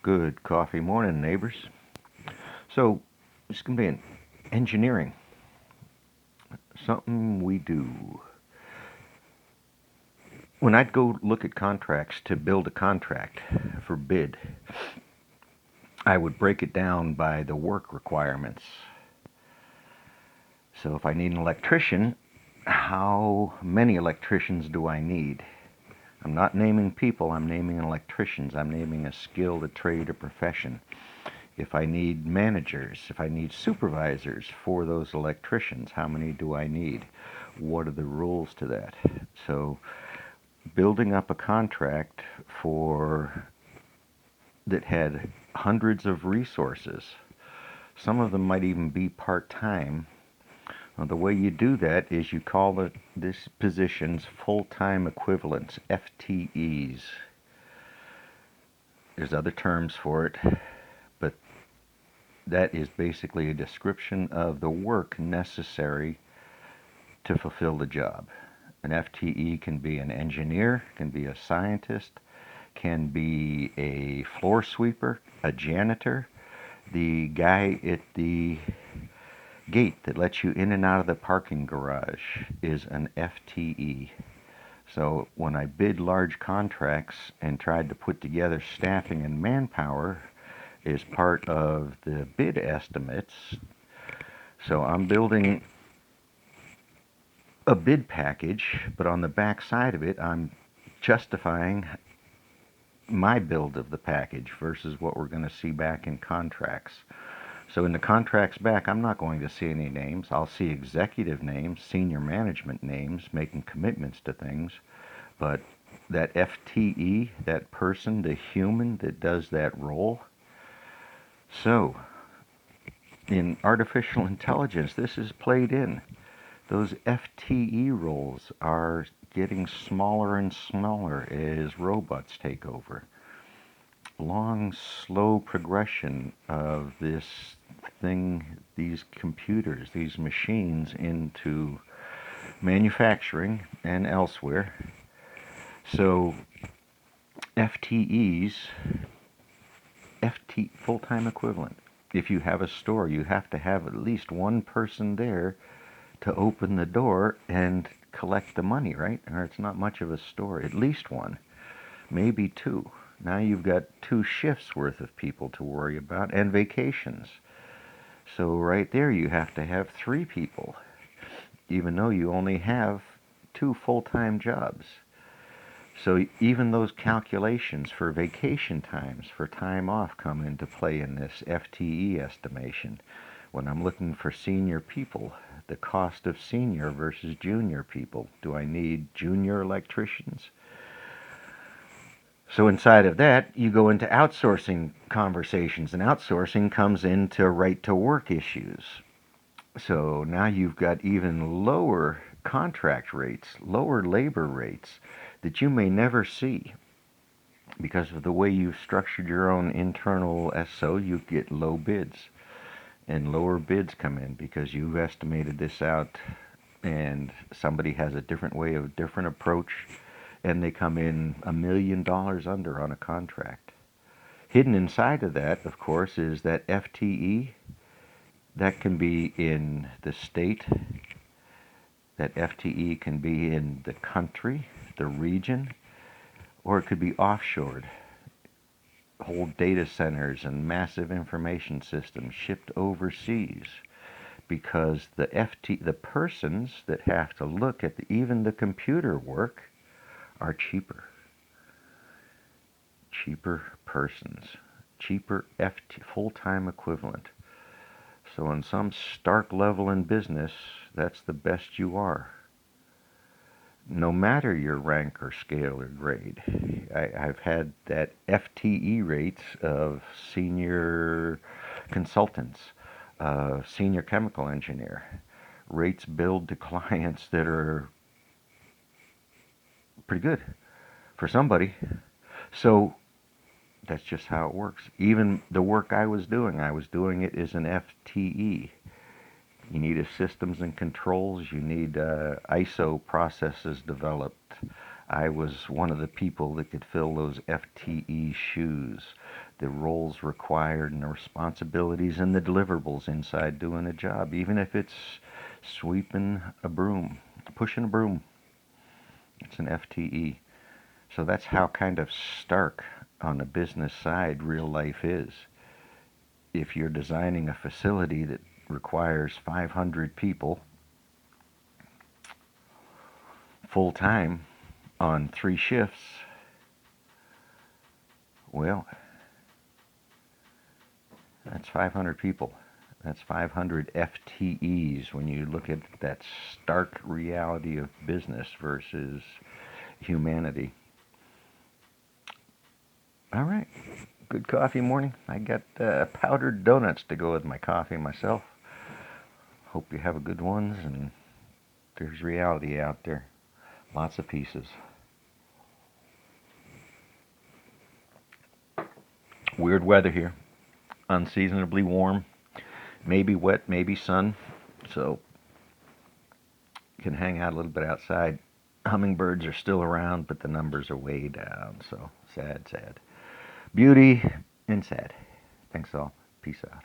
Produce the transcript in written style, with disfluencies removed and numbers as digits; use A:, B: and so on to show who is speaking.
A: Good coffee morning, neighbors. So, it's going to be an engineering, something we do. When I'd go look at contracts to build a contract for bid, I would break it down by the work requirements. So, if I need an electrician, how many electricians do I need? I'm not naming people, I'm naming electricians. I'm naming a skill, a trade, a profession. If I need managers, if I need supervisors for those electricians, how many do I need? What are the rules to that? So building up a contract for that had hundreds of resources, some of them might even be part-time. Well, the way you do that is you call this position's full-time equivalents, FTEs. There's other terms for it, but that is basically a description of the work necessary to fulfill the job. An FTE can be an engineer, can be a scientist, can be a floor sweeper, a janitor, the guy at the gate that lets you in and out of the parking garage is an FTE. So when I bid large contracts and tried to put together staffing and manpower as part of the bid estimates, so I'm building a bid package, but on the back side of it, I'm justifying my build of the package versus what we're going to see back in contracts. So in the contracts back, I'm not going to see any names. I'll see executive names, senior management names, making commitments to things. But that FTE, that person, the human that does that role. So in artificial intelligence, this is played in. Those FTE roles are getting smaller and smaller as robots take over. Long, slow progression of this thing, these computers, these machines into manufacturing and elsewhere. So FTEs, full-time equivalent. If you have a store, you have to have at least one person there to open the door and collect the money, right? Or it's not much of a store. At least one, maybe two. Now you've got 2 shifts worth of people to worry about and vacations. So right there you have to have 3 people, even though you only have 2 full-time jobs. So even those calculations for vacation times, for time off, come into play in this FTE estimation. When I'm looking for senior people, the cost of senior versus junior people. Do I need junior electricians? So inside of that, you go into outsourcing conversations, and outsourcing comes into right to work issues. So now you've got even lower contract rates, lower labor rates that you may never see because of the way you've structured your own internal SO. You get low bids, and lower bids come in because you've estimated this out and somebody has a different way of different approach, and they come in $1 million under on a contract. Hidden inside of that, of course, is that FTE. That can be in the state, that FTE can be in the country, the region, or it could be offshored. Whole data centers and massive information systems shipped overseas because the persons that have to look at even the computer work are cheaper. Cheaper persons, cheaper full-time equivalent. So on some stark level in business, that's the best you are. No matter your rank or scale or grade. I've had that FTE rates of senior consultants, senior chemical engineer, rates billed to clients that are pretty good for somebody. So that's just how it works. Even the work I was doing it as an FTE. You need systems and controls. You need ISO processes developed. I was one of the people that could fill those FTE shoes. the roles required and the responsibilities and the deliverables inside doing a job, even if it's sweeping a broom, pushing a broom. It's an FTE. So that's how kind of stark on the business side real life is. If you're designing a facility that requires 500 people full time on 3 shifts, well, that's 500 people. That's 500 FTEs when you look at that stark reality of business versus humanity. All right. Good coffee morning. I got powdered donuts to go with my coffee myself. Hope you have a good ones, and there's reality out there. Lots of pieces. Weird weather here. Unseasonably warm. Maybe wet, maybe sun. So you can hang out a little bit outside. Hummingbirds are still around, but the numbers are way down. So sad, sad. Beauty and sad. Thanks all. Peace out.